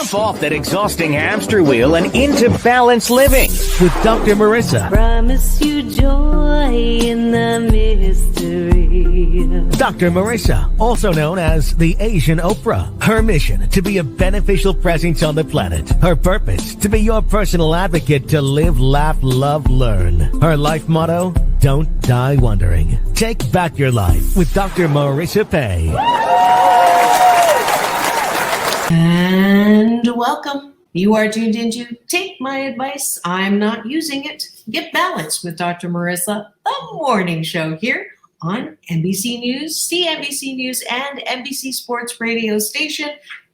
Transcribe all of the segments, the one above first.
Jump off that exhausting hamster wheel and into balanced living with Dr. Marissa. Promise you joy in the mystery. Dr. Marissa, also known as the Asian Oprah. Her mission, to be a beneficial presence on the planet. Her purpose, to be your personal advocate to live, laugh, love, learn. Her life motto, don't die wondering. Take back your life with Dr. Marissa Pay. And welcome. You are tuned into Take My Advice. I'm not using it. Get balanced with Dr. Marissa, the morning show here on NBC News, CNBC News, and NBC Sports radio station,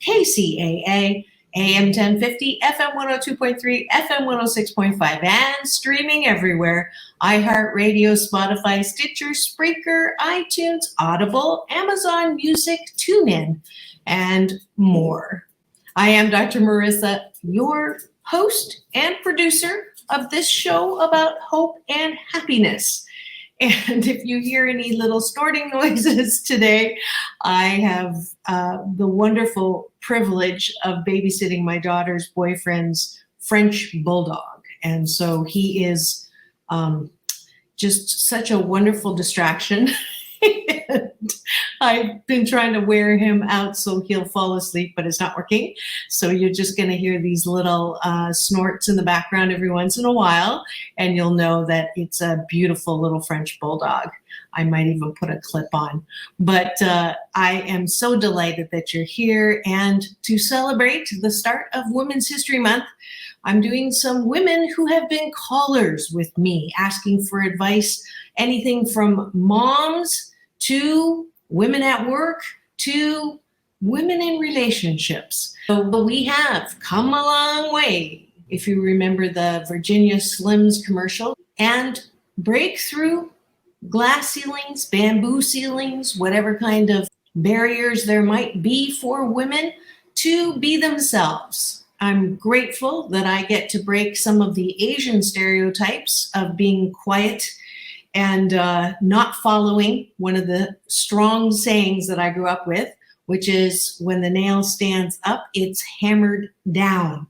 KCAA, AM 1050, FM 102.3, FM 106.5, and streaming everywhere. iHeartRadio, Spotify, Stitcher, Spreaker, iTunes, Audible, Amazon Music, TuneIn, and more. I am Dr. Marissa, your host and producer of this show about hope and happiness. And if you hear any little snorting noises today, I have the wonderful privilege of babysitting my daughter's boyfriend's French bulldog. And so he is just such a wonderful distraction. And I've been trying to wear him out so he'll fall asleep, but it's not working. So you're just going to hear these little snorts in the background every once in a while, and you'll know that it's a beautiful little French bulldog. I might even put a clip on. But I am so delighted that you're here. And to celebrate the start of Women's History Month, I'm doing some women who have been callers with me, asking for advice, anything from moms to women at work, to women in relationships. So we have come a long way, if you remember the Virginia Slims commercial, and break through glass ceilings, bamboo ceilings, whatever kind of barriers there might be for women to be themselves. I'm grateful that I get to break some of the Asian stereotypes of being quiet and not following one of the strong sayings that I grew up with, which is when the nail stands up, it's hammered down.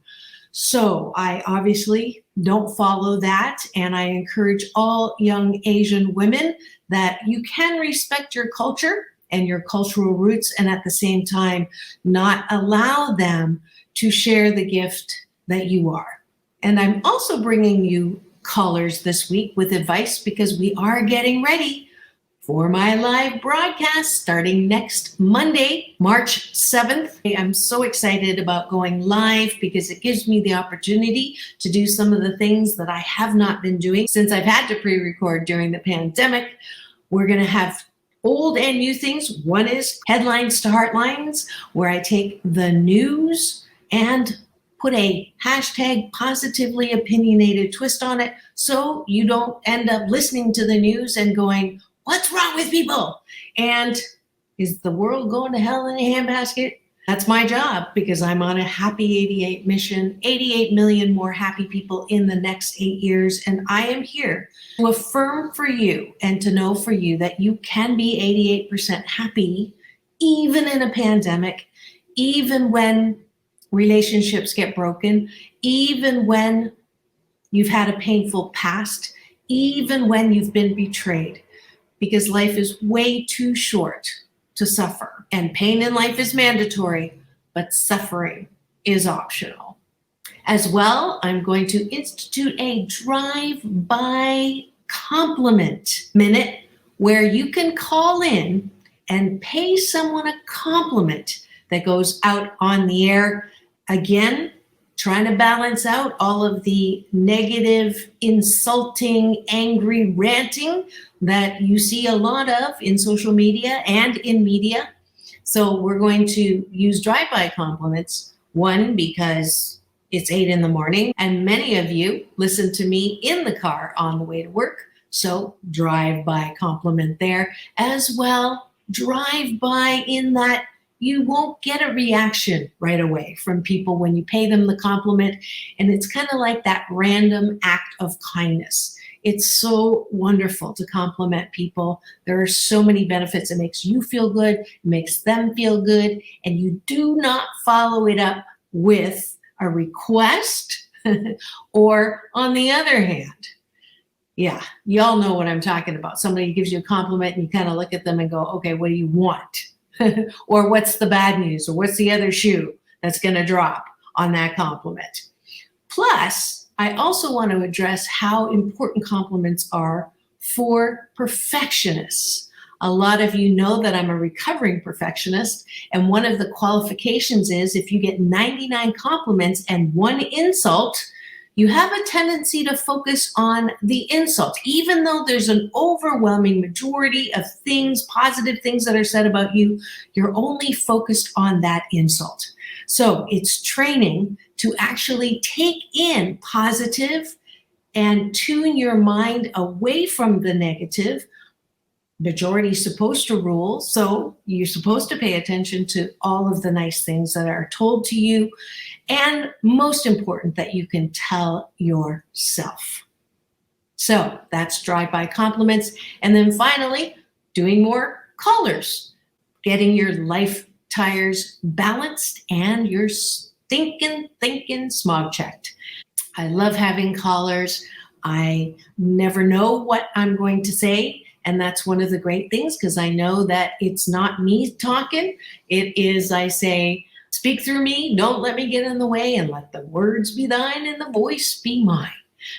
So I obviously don't follow that. And I encourage all young Asian women that you can respect your culture and your cultural roots, and at the same time, not allow them to share the gift that you are. And I'm also bringing you callers this week with advice because we are getting ready for my live broadcast starting next Monday, March 7th. I'm so excited about going live because it gives me the opportunity to do some of the things that I have not been doing since I've had to pre-record during the pandemic. We're going to have old and new things. One is Headlines to Heartlines, where I take the news and put a hashtag positively opinionated twist on it so you don't end up listening to the news and going, what's wrong with people? And is the world going to hell in a handbasket? That's my job because I'm on a happy 88 mission, 88 million more happy people in the next 8 years. And I am here to affirm for you and to know for you that you can be 88% happy, even in a pandemic, even when relationships get broken, even when you've had a painful past, even when you've been betrayed, because life is way too short to suffer. And pain in life is mandatory, but suffering is optional. As well, I'm going to institute a drive-by compliment minute where you can call in and pay someone a compliment that goes out on the air. Again, trying to balance out all of the negative, insulting, angry ranting that you see a lot of in social media and in media. So we're going to use drive-by compliments. One, because it's 8 a.m. and many of you listen to me in the car on the way to work. So drive-by compliment there. As well, drive-by in that you won't get a reaction right away from people when you pay them the compliment. And it's kind of like that random act of kindness. It's so wonderful to compliment people. There are so many benefits. It makes you feel good, it makes them feel good, and you do not follow it up with a request, or on the other hand, yeah, y'all know what I'm talking about. Somebody gives you a compliment and you kind of look at them and go, okay, what do you want? Or what's the bad news? Or what's the other shoe that's going to drop on that compliment? Plus, I also want to address how important compliments are for perfectionists. A lot of you know that I'm a recovering perfectionist, and one of the qualifications is if you get 99 compliments and 1 insult, you have a tendency to focus on the insult, even though there's an overwhelming majority of things, positive things that are said about you, you're only focused on that insult. So it's training to actually take in positive and tune your mind away from the negative. Majority is supposed to rule, so you're supposed to pay attention to all of the nice things that are told to you, and most important, that you can tell yourself. So that's drive-by compliments. And then finally, doing more callers, getting your life tires balanced and your stinking thinking smog checked. I love having callers. I never know what I'm going to say. And that's one of the great things, because I know that it's not me talking. It is, I say, speak through me, don't let me get in the way, and let the words be thine and the voice be mine.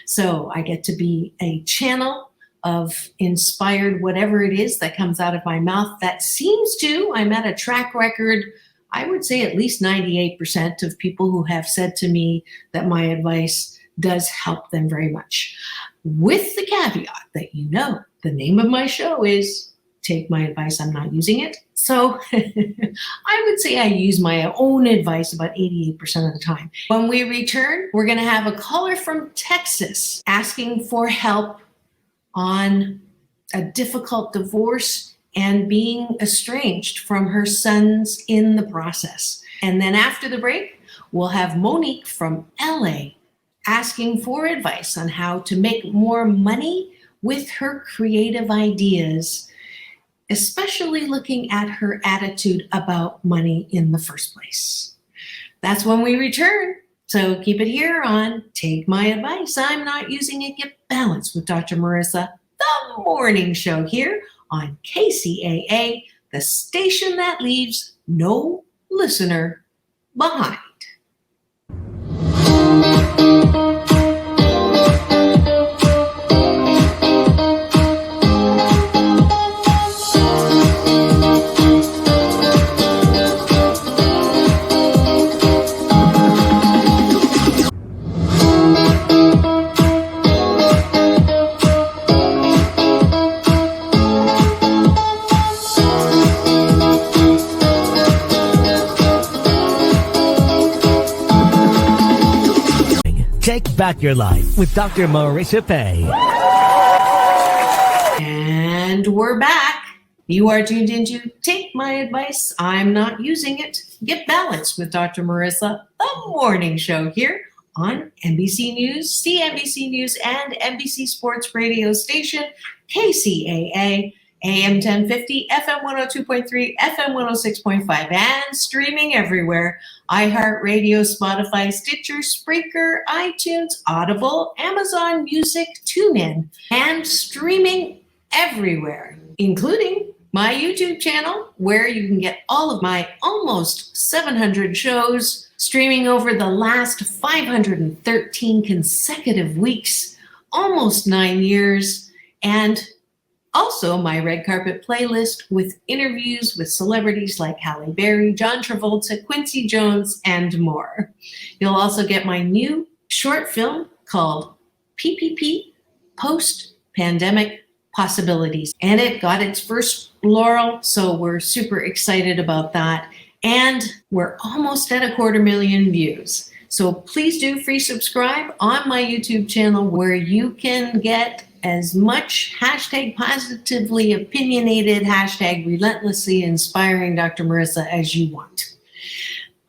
So I get to be a channel of inspired whatever it is that comes out of my mouth that seems to, I'm at a track record, I would say at least 98% of people who have said to me that my advice does help them very much. With the caveat that you know the name of my show is Take My Advice, I'm Not Using It. So I would say I use my own advice about 88% of the time. When we return, we're going to have a caller from Texas asking for help on a difficult divorce and being estranged from her sons in the process. And then after the break, we'll have Monique from LA asking for advice on how to make more money with her creative ideas, especially looking at her attitude about money in the first place. That's when we return. So keep it here on Take My Advice, I'm Not Using It, Get Balanced with Dr. Marissa, the morning show here on KCAA, the station that leaves no listener behind. Take back your life with Dr. Marissa Pay. And we're back. You are tuned into Take My Advice, I'm Not Using It, Get Balanced with Dr. Marissa, the morning show here on NBC News, CNBC News, and NBC Sports radio station, KCAA, AM 1050, FM 102.3, FM 106.5, and streaming everywhere. iHeartRadio, Spotify, Stitcher, Spreaker, iTunes, Audible, Amazon Music, TuneIn, and streaming everywhere, including my YouTube channel, where you can get all of my almost 700 shows streaming over the last 513 consecutive weeks, almost 9 years, and also my red carpet playlist with interviews with celebrities like Halle Berry, John Travolta, Quincy Jones, and more. You'll also get my new short film called PPP, Post-Pandemic Possibilities. And it got its first laurel, so we're super excited about that. And we're almost at 250,000 views. So please do free subscribe on my YouTube channel, where you can get as much hashtag positively opinionated, hashtag relentlessly inspiring Dr. Marissa as you want.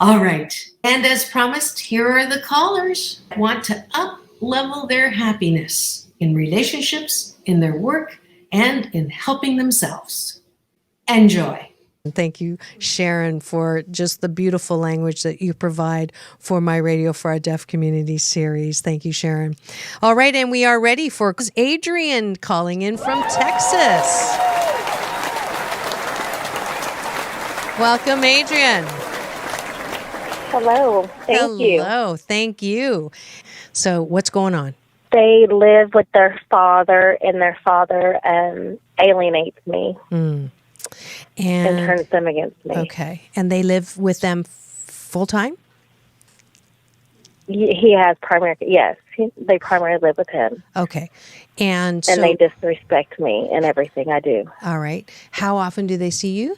All right. And as promised, here are the callers that want to up-level their happiness in relationships, in their work, and in helping themselves. Enjoy. Thank you, Sharon, for just the beautiful language that you provide for my Radio for Our Deaf Community series. Thank you, Sharon. All right, and we are ready for Adrian calling in from Texas. Welcome, Adrian. Hello. Thank you. Hello. Thank you. So what's going on? They live with their father, and their father alienates me and turns them against me. Okay. And they live with them full time? He has primary, yes. They primarily live with him. Okay. And they disrespect me in everything I do. All right. How often do they see you?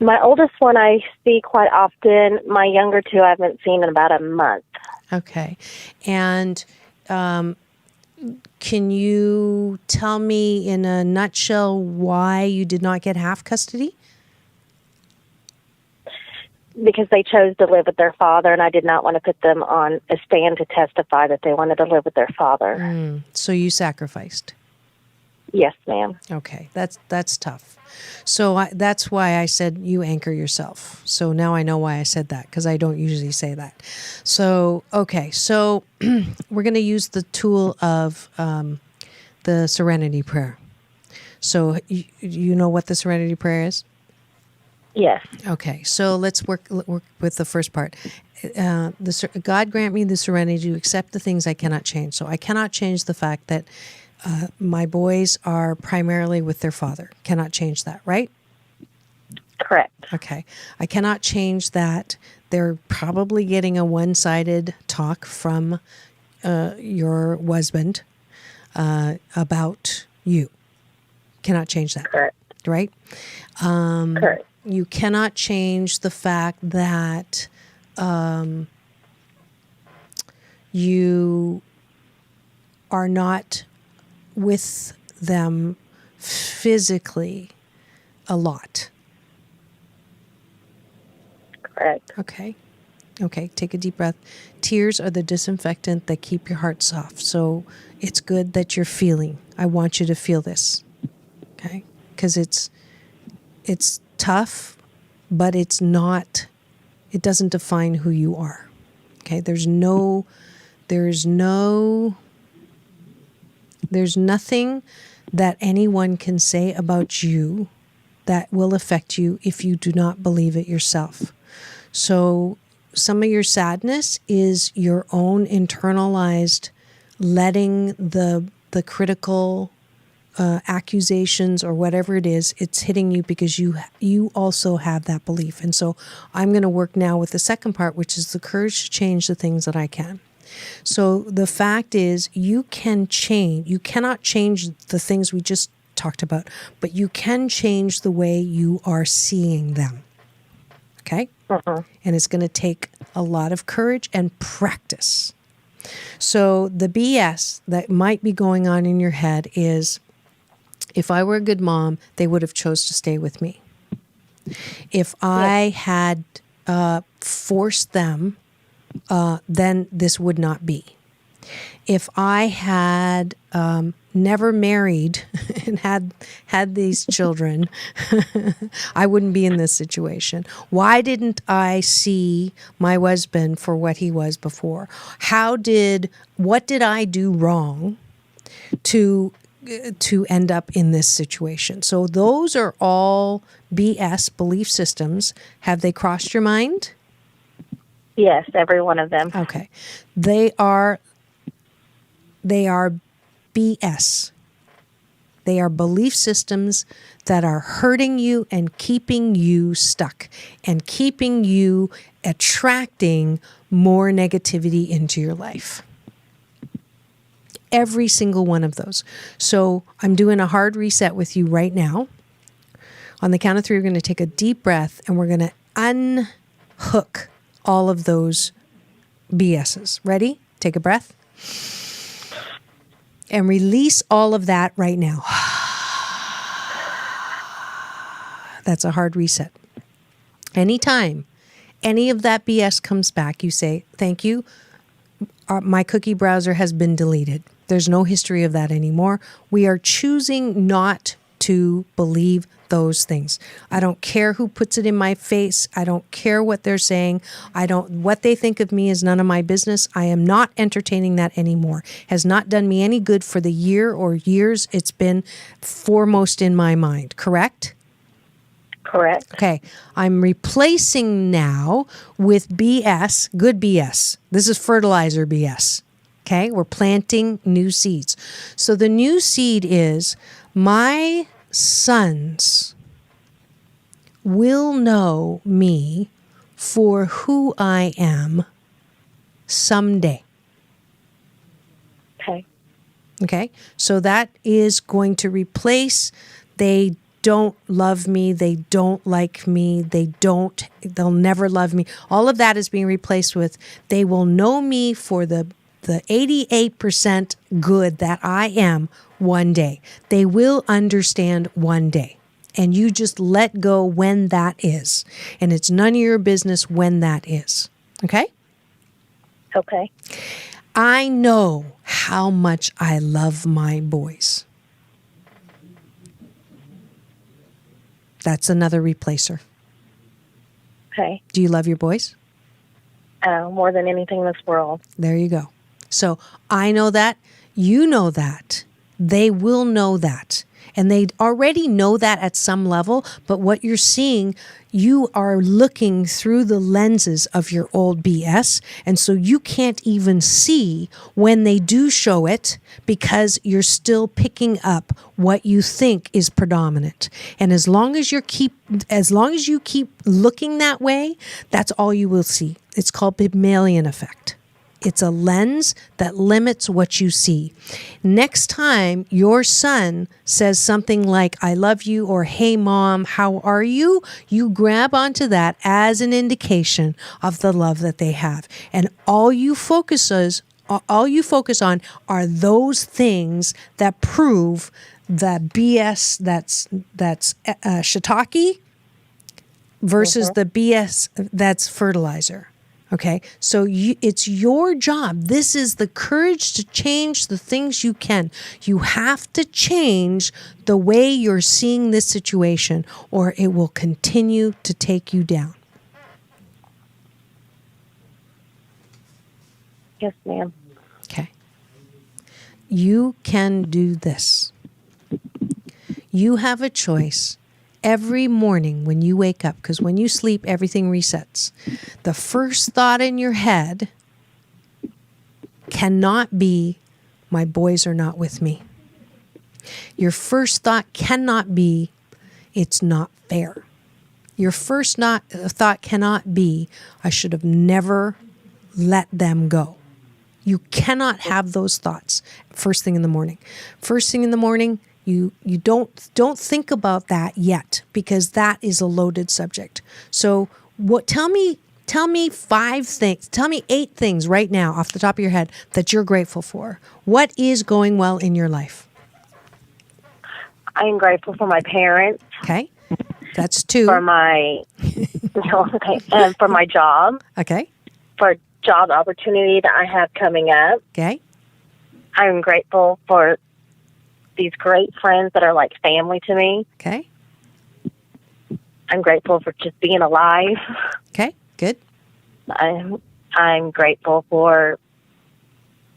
My oldest one I see quite often. My younger two I haven't seen in about a month. Okay. And can you tell me in a nutshell why you did not get half custody? Because they chose to live with their father, and I did not want to put them on a stand to testify that they wanted to live with their father. So you sacrificed? Yes, ma'am. Okay, that's tough. So that's why I said you anchor yourself. So now I know why I said that, because I don't usually say that. So, okay, so we're going to use the tool of the Serenity Prayer. So you know what the Serenity Prayer is? Yes. Okay, so let's work with the first part. God grant me the serenity to accept the things I cannot change. So I cannot change the fact that my boys are primarily with their father. Cannot change that, right? Correct. Okay. I cannot change that. They're probably getting a one-sided talk from your husband about you. Cannot change that. Correct. Right? Correct. You cannot change the fact that you are not with them physically a lot. Correct. Okay. Take a deep breath. Tears are the disinfectant that keep your heart soft. So it's good that you're feeling. I want you to feel this. Okay? Because it's tough, but it doesn't define who you are. Okay? There's nothing that anyone can say about you that will affect you if you do not believe it yourself. So some of your sadness is your own internalized letting the critical accusations or whatever it is, it's hitting you because you also have that belief. And so I'm going to work now with the second part, which is the courage to change the things that I can. So the fact is you cannot change the things we just talked about, but you can change the way you are seeing them. Okay? Uh-huh. And it's going to take a lot of courage and practice. So the BS that might be going on in your head is, if I were a good mom, they would have chose to stay with me. If I had forced them, then this would not be. If I had never married and had these children, I wouldn't be in this situation. Why didn't I see my husband for what he was before? What did I do wrong to end up in this situation? So those are all BS belief systems. Have they crossed your mind? Yes, every one of them. Okay. They are BS. They are belief systems that are hurting you and keeping you stuck and keeping you attracting more negativity into your life. Every single one of those. So I'm doing a hard reset with you right now. On the count of 3, we're going to take a deep breath and we're going to unhook all of those BSs. Ready? Take a breath. And release all of that right now. That's a hard reset. Anytime any of that BS comes back, you say, thank you. My cookie browser has been deleted. There's no history of that anymore. We are choosing not to to believe those things. I don't care who puts it in my face. I don't care what they're saying. What they think of me is none of my business. I am not entertaining that anymore. Has not done me any good for the year or years it's been foremost in my mind. Correct? Correct. Okay. I'm replacing now with BS, good BS. This is fertilizer BS. Okay. We're planting new seeds. So the new seed is my sons will know me for who I am someday. Okay. Okay. So that is going to replace they don't love me, they don't like me, they'll never love me. All of that is being replaced with they will know me for the 88% good that I am one day. They will understand one day. And you just let go when that is. And it's none of your business when that is. Okay? Okay. I know how much I love my boys. That's another replacer. Okay. Do you love your boys? More than anything in this world. There you go. So I know that. You know that. They will know that. And they already know that at some level. But what you're seeing, you are looking through the lenses of your old BS. And so you can't even see when they do show it because you're still picking up what you think is predominant. And as long as you keep looking that way, that's all you will see. It's called Pygmalion effect. It's a lens that limits what you see. Next time your son says something like, I love you, or hey mom, how are you? You grab onto that as an indication of the love that they have. And all you focus on are those things that prove the BS that's shiitake versus the BS that's fertilizer. Okay, so it's your job. This is the courage to change the things you can. You have to change the way you're seeing this situation, or it will continue to take you down. Yes, ma'am. Okay. You can do this. You have a choice. Every morning when you wake up, because when you sleep, everything resets. The first thought in your head cannot be, my boys are not with me. Your first thought cannot be, it's not fair. Your first thought cannot be, I should have never let them go. You cannot have those thoughts first thing in the morning. First thing in the morning, you don't think about that yet, because that is a loaded subject. So tell me 5 things, tell me 8 things right now off the top of your head that you're grateful for. What is going well in your life? I'm grateful for my parents. Okay. That's 2. For my for my job. Okay. For job opportunity that I have coming up. Okay. I'm grateful for these great friends that are like family to me. Okay. I'm grateful for just being alive. Okay, good. I'm grateful for,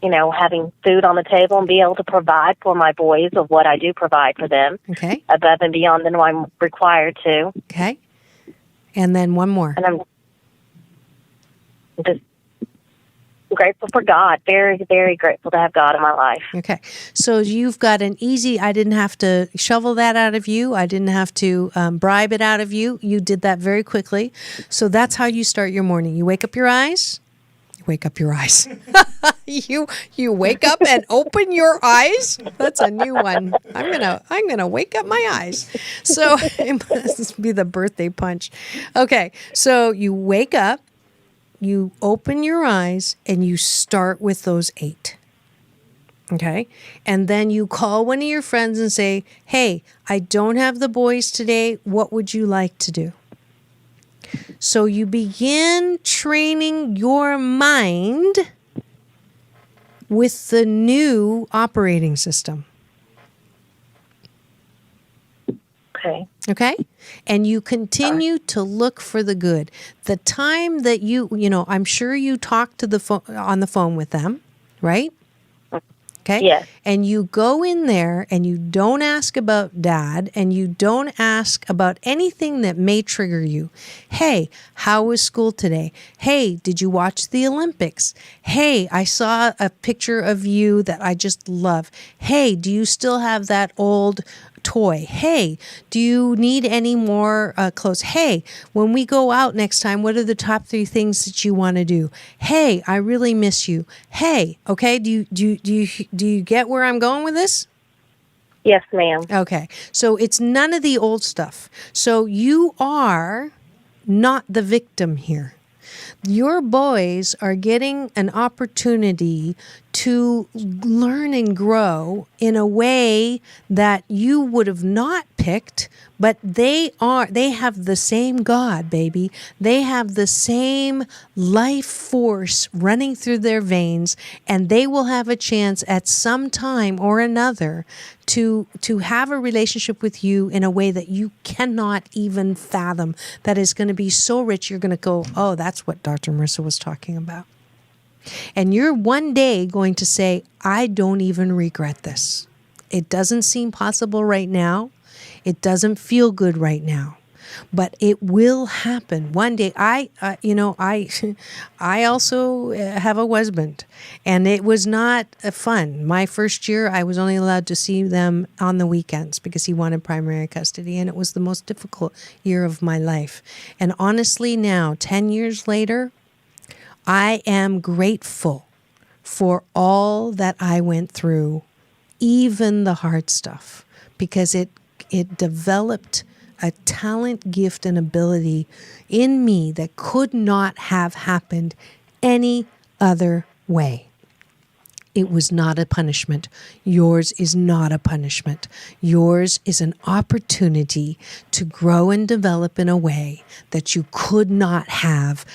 having food on the table and be able to provide for my boys of what I do provide for them. Okay. Above and beyond than what I'm required to. Okay. And then one more. And I'm just grateful for God. Very, very grateful to have God in my life. Okay. So you've got an easy, I didn't have to shovel that out of you. I didn't have to bribe it out of you. You did that very quickly. So that's how you start your morning. You wake up your eyes. Wake up your eyes. You wake up and open your eyes. That's a new one. I'm gonna wake up my eyes. So it must be the birthday punch. Okay. So you wake up. You open your eyes and you start with those 8. Okay. And then you call one of your friends and say, hey, I don't have the boys today. What would you like to do? So you begin training your mind with the new operating system. Okay. Okay? And you continue to look for the good. The time that I'm sure you talk to on the phone with them, right? Okay? Yes. And you go in there and you don't ask about dad and you don't ask about anything that may trigger you. Hey, how was school today? Hey, did you watch the Olympics? Hey, I saw a picture of you that I just love. Hey, do you still have that old toy? Hey, do you need any more clothes? Hey, when we go out next time, what are the top 3 things that you want to do? Hey, I really miss you. Hey, okay, do you get where I'm going with this? Yes, ma'am. Okay, so it's none of the old stuff. So you are not the victim here. Your boys are getting an opportunity to learn and grow in a way that you would have not picked, but they have the same God, baby. They have the same life force running through their veins, and they will have a chance at some time or another to have a relationship with you in a way that you cannot even fathom, that is going to be so rich you're going to go, oh, that's what Dr. Marissa was talking about. And you're one day going to say, I don't even regret this. It doesn't seem possible right now. It doesn't feel good right now. But it will happen one day. I also have a husband, and it was not fun. My first year, I was only allowed to see them on the weekends because he wanted primary custody, and it was the most difficult year of my life. And honestly, now, 10 years later, I am grateful for all that I went through, even the hard stuff, because it developed a talent, gift, and ability in me that could not have happened any other way. It was not a punishment. Yours is not a punishment. Yours is an opportunity to grow and develop in a way that you could not have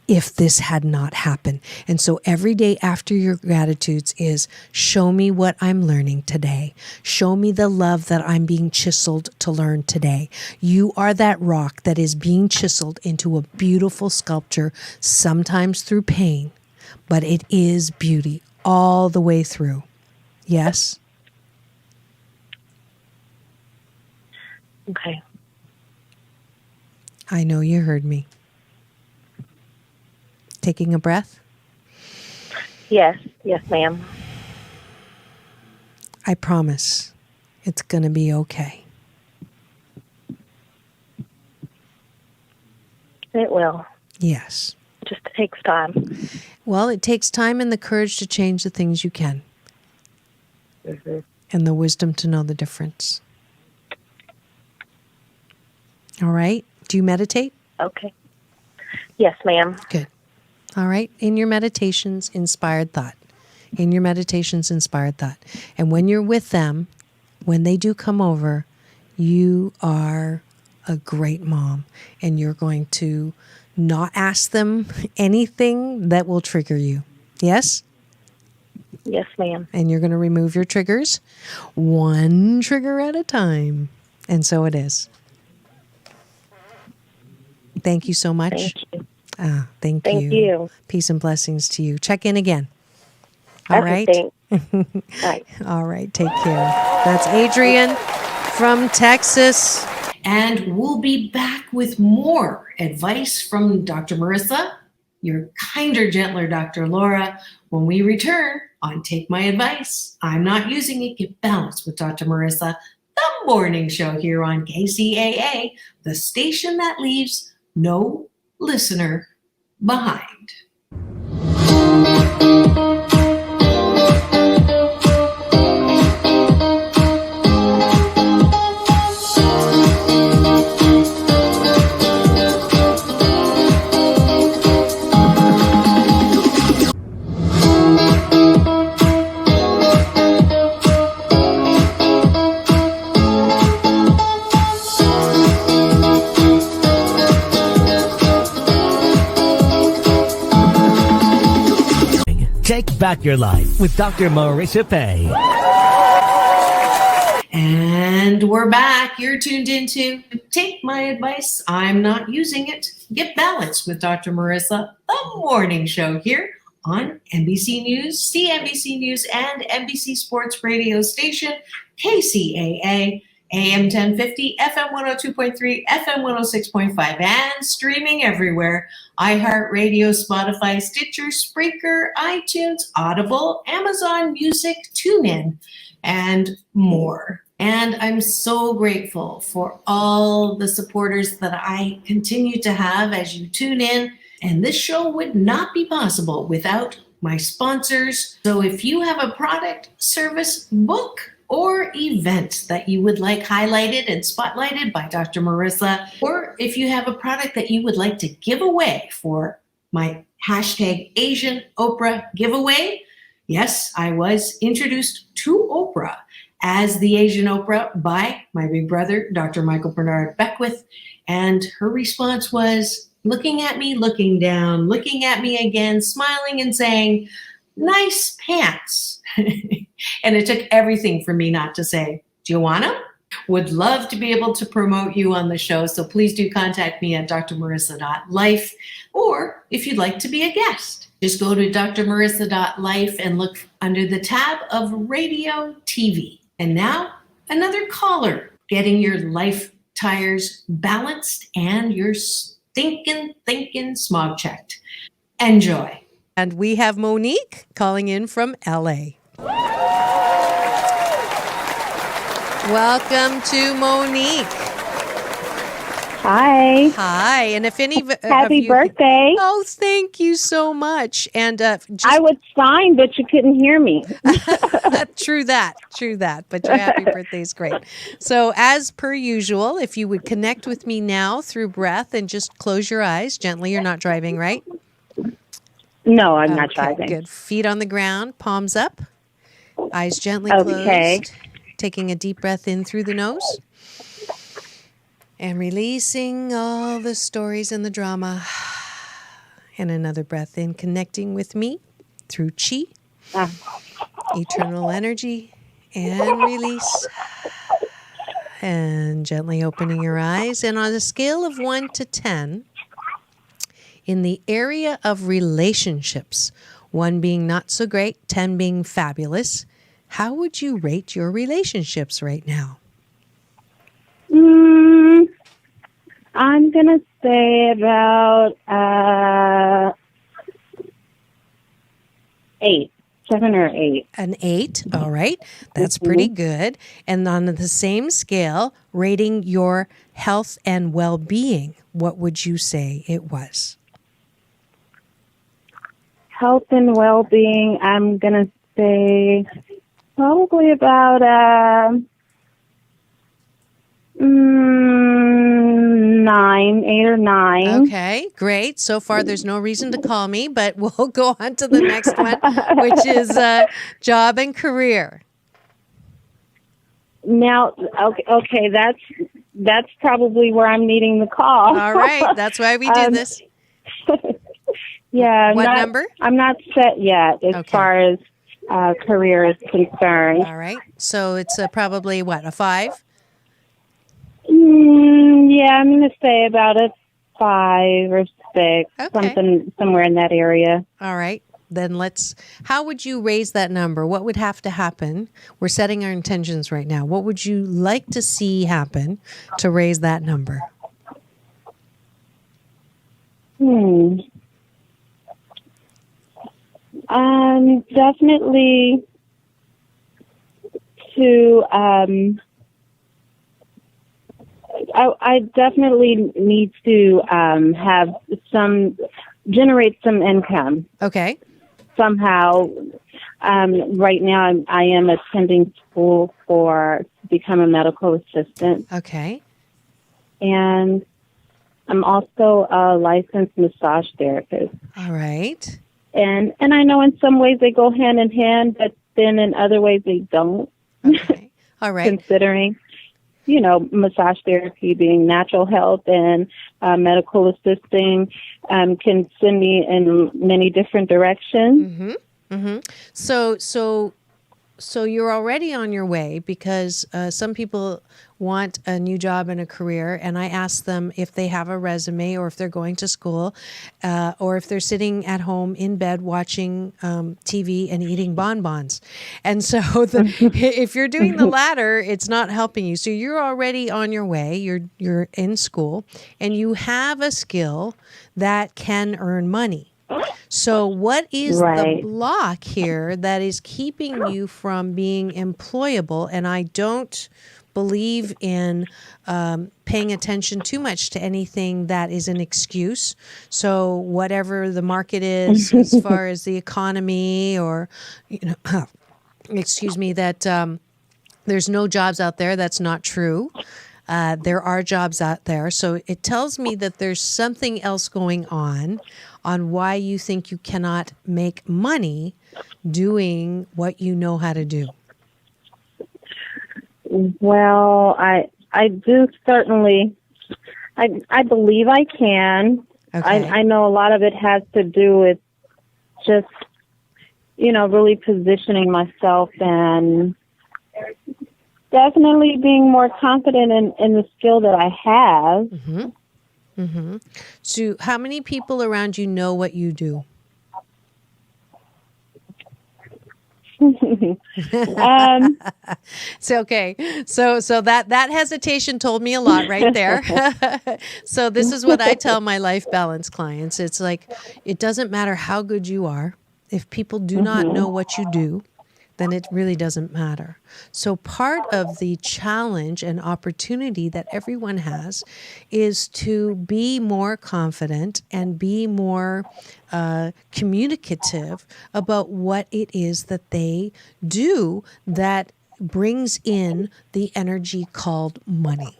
if this had not happened. And so every day after your gratitudes is, show me what I'm learning today. Show me the love that I'm being chiseled to learn today. You are that rock that is being chiseled into a beautiful sculpture, sometimes through pain, but it is beauty all the way through. Yes? Okay. I know you heard me. Taking a breath? Yes. Yes, ma'am. I promise it's going to be okay. It will. Yes. Just takes time. Well, it takes time and the courage to change the things you can. Mm-hmm. And the wisdom to know the difference. All right? Do you meditate? Okay. Yes, ma'am. Good. All right. In your meditations, inspired thought. In your meditations, inspired thought. And when you're with them, when they do come over, you are a great mom. And you're going to not ask them anything that will trigger you. Yes? Yes, ma'am. And you're going to remove your triggers one trigger at a time. And so it is. Thank you so much. Thank you. Thank Thank you. you. Peace and blessings to you. Check in again. All right. Right. All right. Take care. That's Adrian from Texas. And we'll be back with more advice from Dr. Marissa, your kinder, gentler Dr. Laura, when we return on Take My Advice. I'm Not Using It. Get Balanced with Dr. Marissa, the morning show here on KCAA, the station that leaves no listener behind. Take back your life with Dr. Marissa Pay. And And we're back. You're tuned into Take My Advice. I'm Not Using It. Get Balanced with Dr. Marissa, the morning show here on NBC News, CNBC News, and NBC Sports radio station, KCAA, AM 1050, FM 102.3, FM 106.5, and streaming everywhere. iHeartRadio, Spotify, Stitcher, Spreaker, iTunes, Audible, Amazon Music, TuneIn, and more. And I'm so grateful for all the supporters that I continue to have as you tune in. And this show would not be possible without my sponsors. So if you have a product, service, book, or event that you would like highlighted and spotlighted by Dr. Marissa, or if you have a product that you would like to give away for my hashtag Asian Oprah giveaway, yes, I was introduced to Oprah as the Asian Oprah by my big brother, Dr. Michael Bernard Beckwith. And her response was looking at me, looking down, looking at me again, smiling and saying, "Nice pants." And it took everything for me not to say, "Do you want them?" Would love to be able to promote you on the show. So please do contact me at drmarissa.life. Or if you'd like to be a guest, just go to drmarissa.life and look under the tab of radio TV. And now another caller getting your life tires balanced and your stinking thinking smog checked. Enjoy. And we have Monique calling in from LA. Welcome to Monique. Hi. Hi. And if any Happy birthday. Oh, thank you so much. And I was fine, but you couldn't hear me. True that. But your happy birthday is great. So as per usual, if you would connect with me now through breath and just close your eyes gently. You're not driving, right? No, I'm not driving. Good. Feet on the ground, palms up, eyes gently closed. Taking a deep breath in through the nose and releasing all the stories and the drama. And another breath in, connecting with me through chi, eternal energy, and release. And gently opening your eyes. And on a scale of 1 to 10, in the area of relationships, 1 being not so great, 10 being fabulous, how would you rate your relationships right now? I'm going to say about 8, 7 or 8. An 8, all right. That's pretty good. And on the same scale, rating your health and well-being, what would you say it was? Health and well-being, I'm going to say probably about 9, 8 or 9. Okay, great. So far, there's no reason to call me, but we'll go on to the next one, which is job and career. Now, okay, that's probably where I'm needing the call. All right, that's why we do this. Yeah. What number? I'm not set yet as far as career is concerned. All right. So it's probably, what, a 5? Yeah, I'm going to say about a 5 or 6, somewhere in that area. All right. Then how would you raise that number? What would have to happen? We're setting our intentions right now. What would you like to see happen to raise that number? Definitely to, I definitely need to generate some income. Okay. Somehow, right now I am attending school to become a medical assistant. Okay. And I'm also a licensed massage therapist. All right. And I know in some ways they go hand in hand, but then in other ways they don't. Okay. All right. Considering, massage therapy being natural health and medical assisting can send me in many different directions. Mm-hmm. Mm-hmm. So So you're already on your way, because some people want a new job and a career, and I ask them if they have a resume, or if they're going to school, or if they're sitting at home in bed watching TV and eating bonbons. And so if you're doing the latter, it's not helping you. So you're already on your way. You're in school, and you have a skill that can earn money. So what is the block here that is keeping you from being employable? And I don't believe in paying attention too much to anything that is an excuse. So whatever the market is, as far as the economy, or, excuse me, that there's no jobs out there, that's not true. There are jobs out there. So it tells me that there's something else going on why you think you cannot make money doing what you know how to do. Well, I do certainly, I believe I can. Okay. I know a lot of it has to do with just, really positioning myself and definitely being more confident in the skill that I have. Mm-hmm. Mm-hmm. So how many people around you know what you do? So okay. So that hesitation told me a lot right there. So this is what I tell my life balance clients. It's like, it doesn't matter how good you are. If people do not know what you do, then it really doesn't matter. So part of the challenge and opportunity that everyone has is to be more confident and be more communicative about what it is that they do that brings in the energy called money.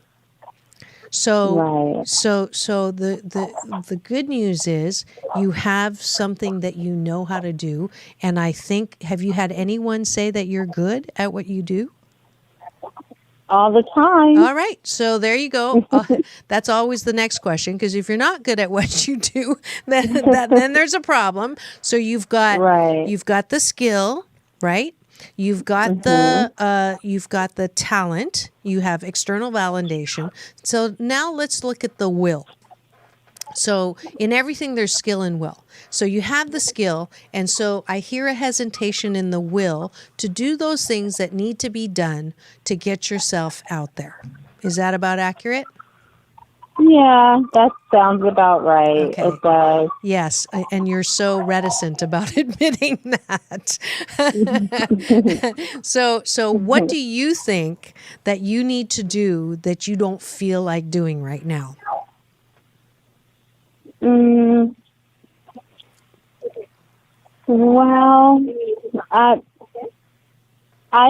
So, so the good news is you have something that you know how to do. And I think, have you had anyone say that you're good at what you do? All the time. All right. So there you go. That's always the next question, because if you're not good at what you do, then there's a problem. So you've got the skill, right? You've got the talent. You have external validation. So now let's look at the will. So in everything, there's skill and will. So you have the skill, and so I hear a hesitation in the will to do those things that need to be done to get yourself out there. Is that about accurate? Yeah, that sounds about right. Okay. It does. Yes, and you're so reticent about admitting that. So what do you think that you need to do that you don't feel like doing right now? Well, I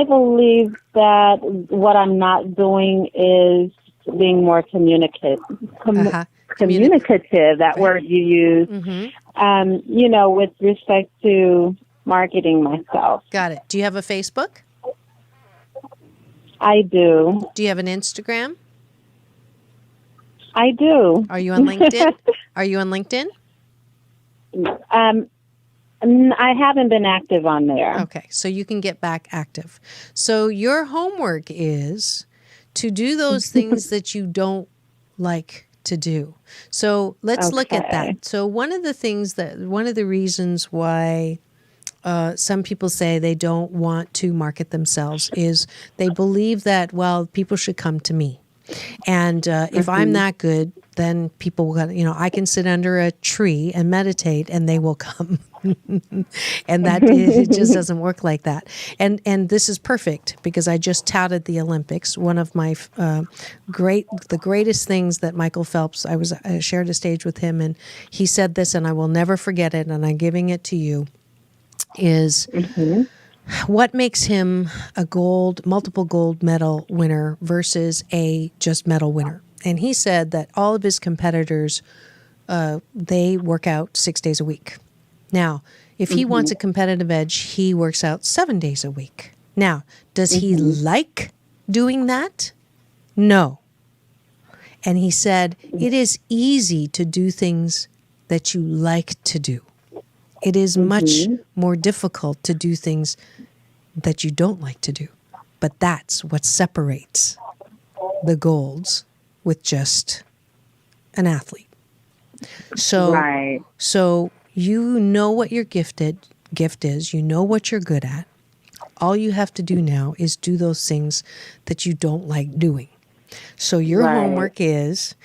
believe that what I'm not doing is being more communicative. Communicative, that word you use, with respect to marketing myself. Got it. Do you have a Facebook? I do. Do you have an Instagram? I do. Are you on LinkedIn? Are you on LinkedIn? I haven't been active on there. Okay, so you can get back active. So your homework is to do those things that you don't like to do. So let's look at that. So one of the reasons why some people say they don't want to market themselves is they believe that, well, people should come to me. And if I'm that good, then people will, I can sit under a tree and meditate and they will come. And that it just doesn't work like that. And this is perfect because I just touted the Olympics. One of my the greatest things that Michael Phelps, I shared a stage with him, and he said this, and I will never forget it, and I'm giving it to you, is what makes him a multiple gold medal winner versus a just medal winner. And he said that all of his competitors, they work out 6 days a week. Now, if he wants a competitive edge, he works out 7 days a week. Now, does he like doing that? No. And he said, it is easy to do things that you like to do. It is much more difficult to do things that you don't like to do. But that's what separates the golds with just an athlete. So, Right. so you know what your gift is. You know what you're good at. All you have to do now is do those things that you don't like doing. So your homework is,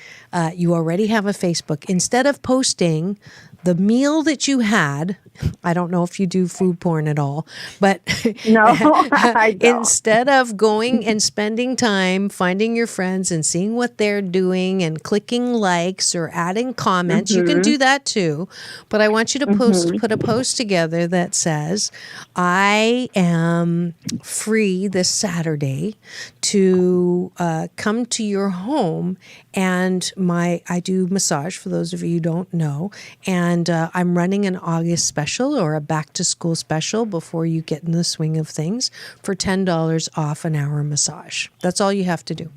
you already have a Facebook. Instead of posting the meal that you had, I don't know if you do food porn at all, but No, I don't. instead of going and spending time finding your friends and seeing what they're doing and clicking likes or adding comments, you can do that too. But I want you to put a post together that says, I am free this Saturday to come to your home, and I do massage, for those of you who don't know, and I'm running an August special or a back to school special before you get in the swing of things for $10 off an hour massage. That's all you have to do.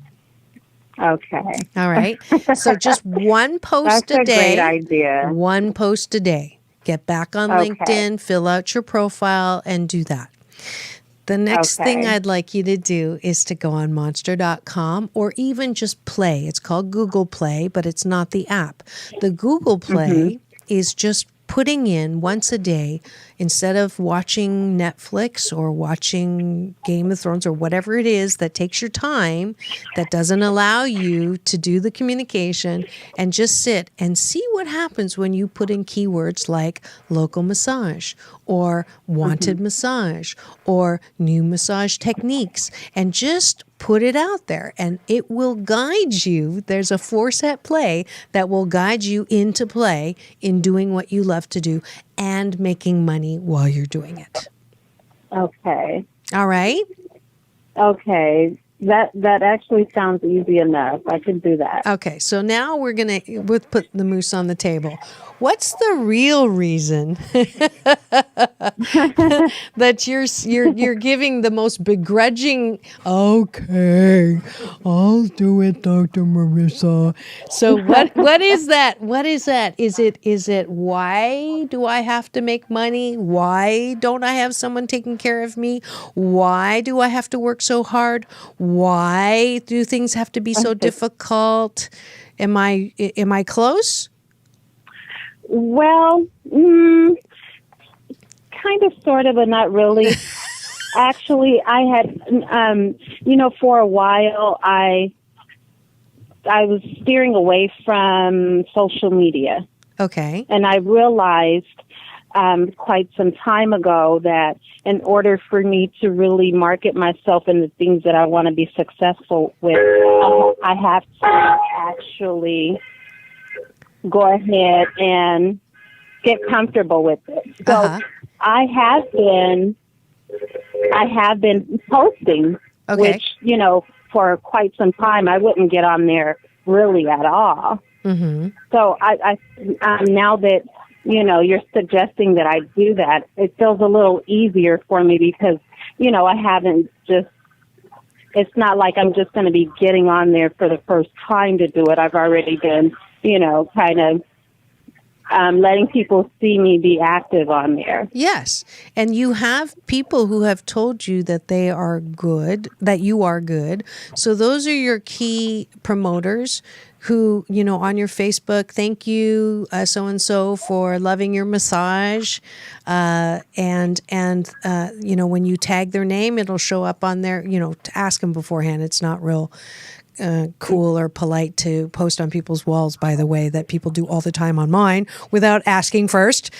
Okay. All right. So just one post That's a a day. great idea. One post a day. Get back on Okay. LinkedIn, fill out your profile, and do that. The next thing Okay. I'd like you to do is to go on monster.com or even just Play. It's called Google Play, but it's not the app. The Google Play is just putting in once a day, instead of watching Netflix or watching Game of Thrones or whatever it is that takes your time, that doesn't allow you to do the communication, and just sit and see what happens when you put in keywords like local massage or wanted massage or new massage techniques, and just put it out there, and it will guide you. There's a force at play that will guide you into play in doing what you love to do and making money while you're doing it. Okay. All right? Okay. That actually sounds easy enough. I can do that. Okay, so now we'll put the moose on the table. What's the real reason that you're giving the most begrudging? Okay, I'll do it, Dr. Marissa. So what is that? What is that? Is it why do I have to make money? Why don't I have someone taking care of me? Why do I have to work so hard? Why do things have to be so difficult? Am I close? Well, kind of, sort of, but not really. Actually, I had, for a while, I was steering away from social media. Okay. And I realized quite some time ago that in order for me to really market myself in the things that I want to be successful with, I have to actually go ahead and get comfortable with it. So I have been posting, which, for quite some time I wouldn't get on there really at all. Mm-hmm. So I now that, you're suggesting that I do that, it feels a little easier for me because, I haven't it's not like I'm just going to be getting on there for the first time to do it. I've already been, kind of letting people see me be active on there. Yes. And you have people who have told you that they are good, that you are good. So those are your key promoters who, on your Facebook, thank you, so-and-so, for loving your massage. And when you tag their name, it'll show up on there, to ask them beforehand. It's not real cool or polite to post on people's walls, by the way, that people do all the time on mine without asking first.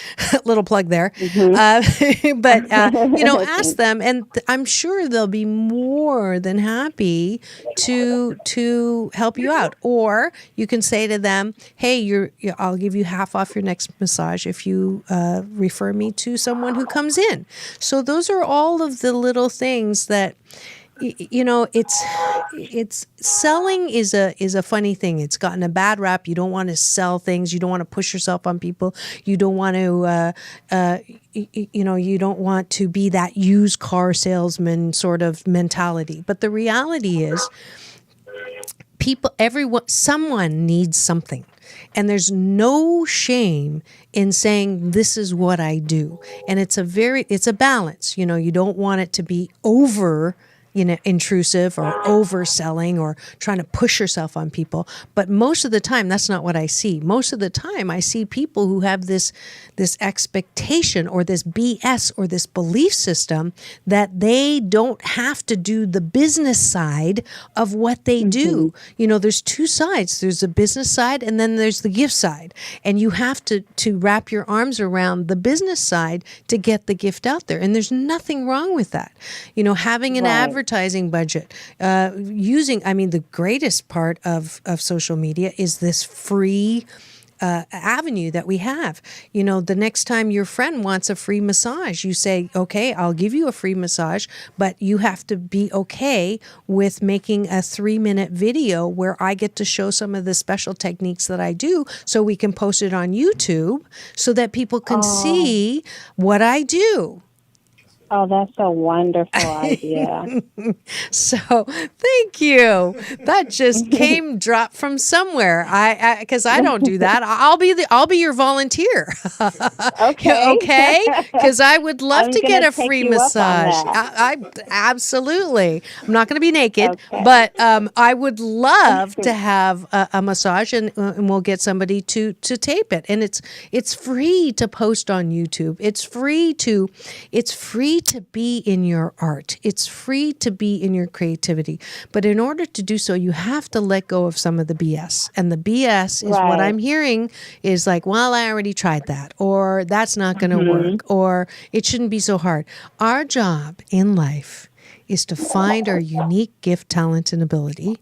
Little plug there. Mm-hmm. But ask them, and I'm sure they'll be more than happy to help you out. Or you can say to them, hey, I'll give you half off your next massage if you refer me to someone who comes in. So those are all of the little things that, it's selling is a funny thing. It's gotten a bad rap. You don't want to sell things. You don't want to push yourself on people. You don't want to, you don't want to be that used car salesman sort of mentality. But the reality is, someone needs something. And there's no shame in saying, this is what I do. And it's a balance. You know, you don't want it to be over, you know, intrusive or overselling or trying to push yourself on people. But most of the time, that's not what I see. Most of the time, I see people who have this expectation or this BS or this belief system that they don't have to do the business side of what they do. You know, there's two sides. There's the business side and then there's the gift side. And you have to wrap your arms around the business side to get the gift out there. And there's nothing wrong with that. You know, having an advertising budget, the greatest part of social media is this free avenue that we have. You know, the next time your friend wants a free massage, you say, okay, I'll give you a free massage, but you have to be okay with making a 3-minute video where I get to show some of the special techniques that I do so we can post it on YouTube so that people can see what I do. Oh, that's a wonderful idea. So thank you. That just came dropped from somewhere. Because I don't do that. I'll be your volunteer. Okay. Because I would love to get a free massage. I absolutely. I'm not going to be naked, but I would love to have a massage, and we'll get somebody to tape it. And it's free to post on YouTube. It's free to be in your art. It's free to be in your creativity. But in order to do so, you have to let go of some of the BS. And the BS is what I'm hearing is like, well, I already tried that, or that's not going to work, or it shouldn't be so hard. Our job in life is to find our unique gift, talent, and ability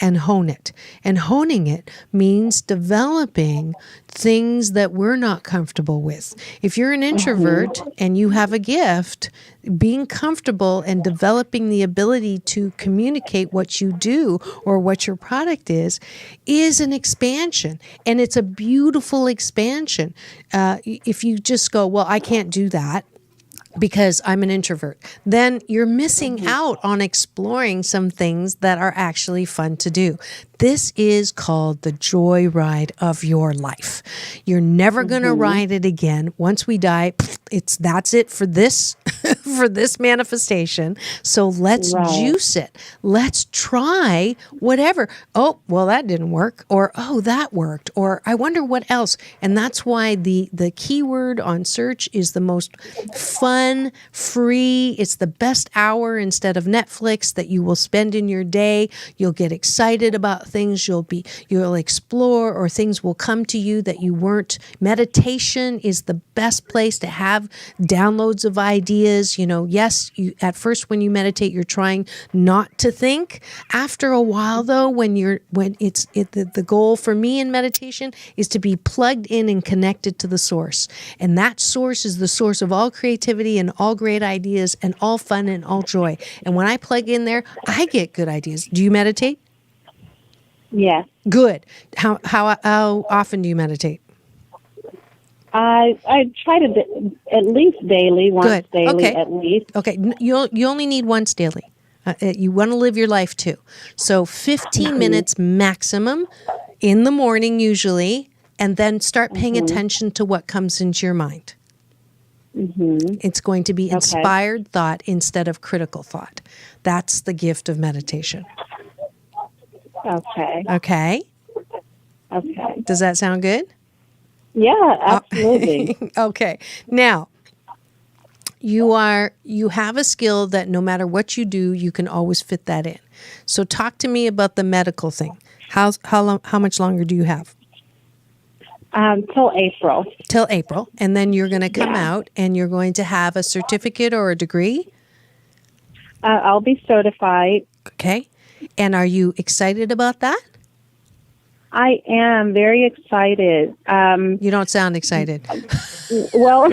and hone it. And honing it means developing things that we're not comfortable with. If you're an introvert and you have a gift, being comfortable and developing the ability to communicate what you do or what your product is an expansion. And it's a beautiful expansion. If you just go, well, I can't do that because I'm an introvert, then you're missing out on exploring some things that are actually fun to do. This is called the joy ride of your life. You're never going to ride it again. Once we die, that's it for this for this manifestation. So let's juice it. Let's try whatever. Oh, well, that didn't work. Or, oh, that worked. Or I wonder what else. And that's why the keyword on search is the most fun, free. It's the best hour instead of Netflix that you will spend in your day. You'll get excited about things. You'll explore, or things will come to you that you weren't. Meditation is the best place to have downloads of ideas. You know, yes, at first when you meditate, you're trying not to think. After a while, though, the goal for me in meditation is to be plugged in and connected to the source. And that source is the source of all creativity and all great ideas and all fun and all joy. And when I plug in there, I get good ideas. Do you meditate? Yes. Good. How often do you meditate? I try to at least daily, once daily at least. Okay. You only need once daily. You want to live your life too. So 15 minutes maximum in the morning usually, and then start paying attention to what comes into your mind. It's going to be inspired thought instead of critical thought. That's the gift of meditation. Okay. Okay. Does that sound good? Yeah, absolutely. Okay. Now, you have a skill that no matter what you do, you can always fit that in. So talk to me about the medical thing. How much longer do you have? Till April. Till April. And then you're going to come out and you're going to have a certificate or a degree? I'll be certified. Okay. And are you excited about that? I am very excited. You don't sound excited. Well,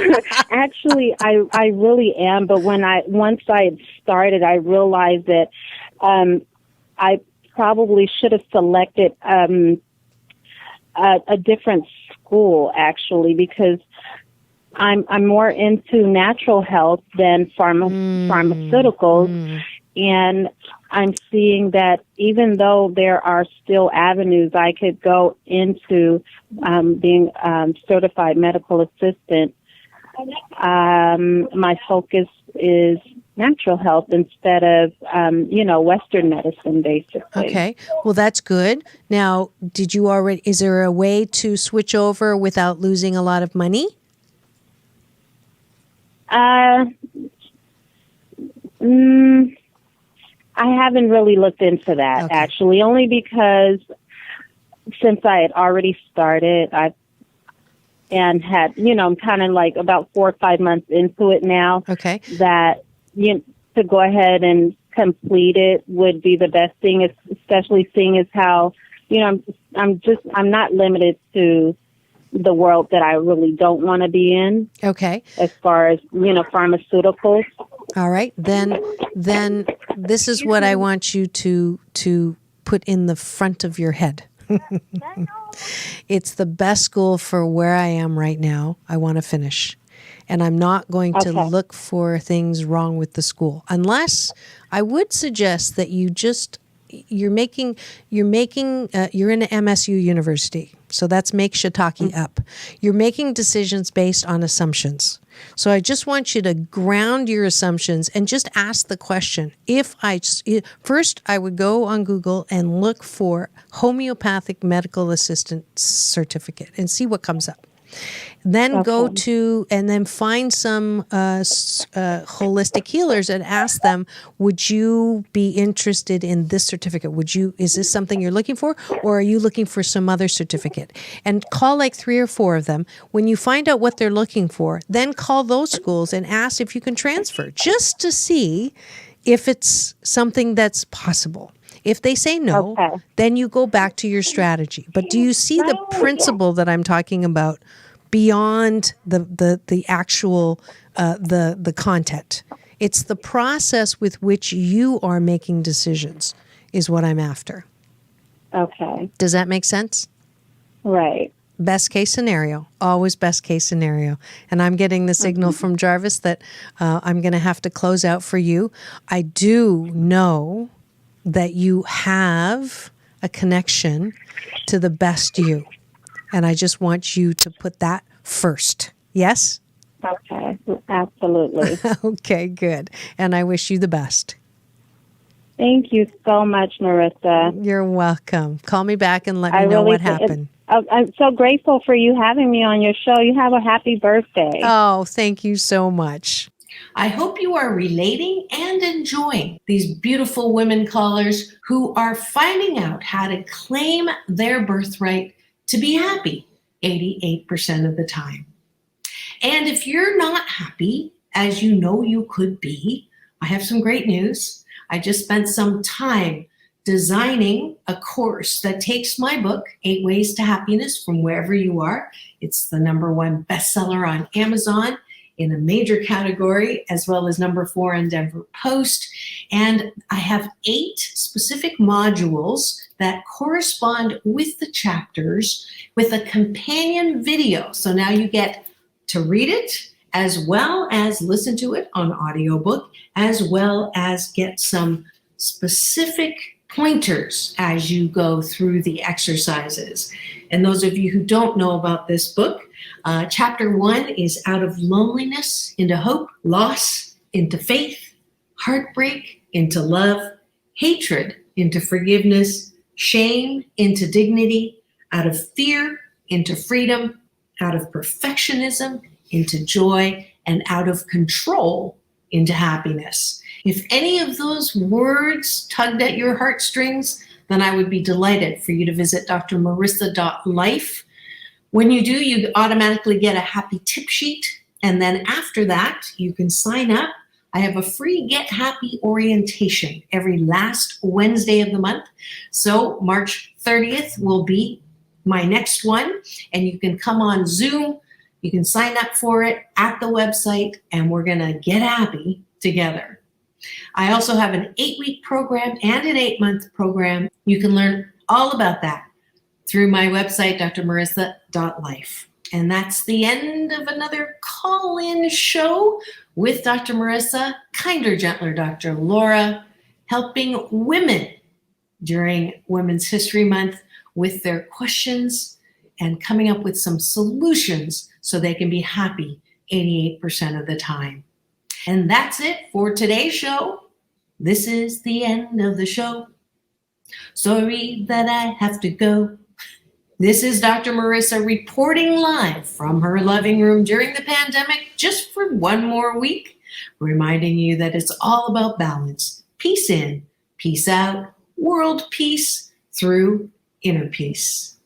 actually, I really am. But once I had started, I realized that I probably should have selected a different school, actually, because I'm more into natural health than pharmaceuticals. And I'm seeing that even though there are still avenues I could go into being certified medical assistant, my focus is natural health instead of, Western medicine, basically. Okay. Well, that's good. Now, is there a way to switch over without losing a lot of money? I haven't really looked into that, actually, only because since I had already started, I'm kind of like about 4 or 5 months into it now. Okay. That, to go ahead and complete it would be the best thing, especially seeing as how, I'm not limited to the world that I really don't want to be in. Okay. As far as, pharmaceuticals. All right. Then this is what I want you to put in the front of your head. It's the best school for where I am right now. I want to finish. And I'm not going to look for things wrong with the school, unless I would suggest that you're in an MSU university. So that's make shiitake up. You're making decisions based on assumptions. So I just want you to ground your assumptions and just ask the question. First, I would go on Google and look for homeopathic medical assistant certificate and see what comes up. Then then find some holistic healers and ask them, would you be interested in this certificate? Is this something you're looking for, or are you looking for some other certificate? And call like 3 or 4 of them. When you find out what they're looking for, then call those schools and ask if you can transfer, just to see if it's something that's possible. If they say no, then you go back to your strategy. But do you see the principle that I'm talking about beyond the actual the content? It's the process with which you are making decisions is what I'm after. Okay. Does that make sense? Right. Best case scenario, always best case scenario. And I'm getting the signal from Jarvis that I'm going to have to close out for you. I do know that you have a connection to the best you. And I just want you to put that first. Yes? Okay, absolutely. Okay, good. And I wish you the best. Thank you so much, Marissa. You're welcome. Call me back and let me know what happened. I'm so grateful for you having me on your show. You have a happy birthday. Oh, thank you so much. I hope you are relating and enjoying these beautiful women callers who are finding out how to claim their birthright to be happy 88% of the time. And if you're not happy, as you know you could be, I have some great news. I just spent some time designing a course that takes my book, 8 Ways to Happiness from Wherever You Are. It's the #1 bestseller on Amazon in a major category, as well as #4 on Denver Post. And I have 8 specific modules that correspond with the chapters with a companion video. So now you get to read it as well as listen to it on audiobook, as well as get some specific pointers as you go through the exercises. And those of you who don't know about this book, chapter 1 is out of loneliness into hope, loss into faith, heartbreak into love, hatred into forgiveness, shame into dignity, out of fear into freedom, out of perfectionism into joy, and out of control into happiness. If any of those words tugged at your heartstrings, then I would be delighted for you to visit drmarissa.life. When you do, you automatically get a happy tip sheet. And then after that, you can sign up. I have a free Get Happy orientation every last Wednesday of the month. So March 30th will be my next one. And you can come on Zoom. You can sign up for it at the website, and we're going to get happy together. I also have an 8-week program and an 8-month program. You can learn all about that through my website, drmarissa.life. And that's the end of another call-in show with Dr. Marissa, kinder, gentler Dr. Laura, helping women during Women's History Month with their questions and coming up with some solutions so they can be happy 88% of the time. And that's it for today's show. This is the end of the show. Sorry that I have to go. This is Dr. Marissa reporting live from her living room during the pandemic just for one more week, reminding you that it's all about balance. Peace in, peace out, world peace through inner peace.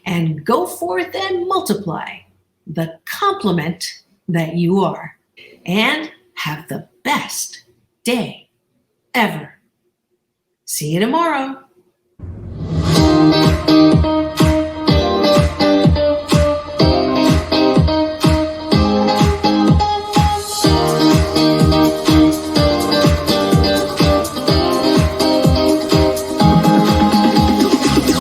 And go forth and multiply the complement that you are. And have the best day ever. See you tomorrow.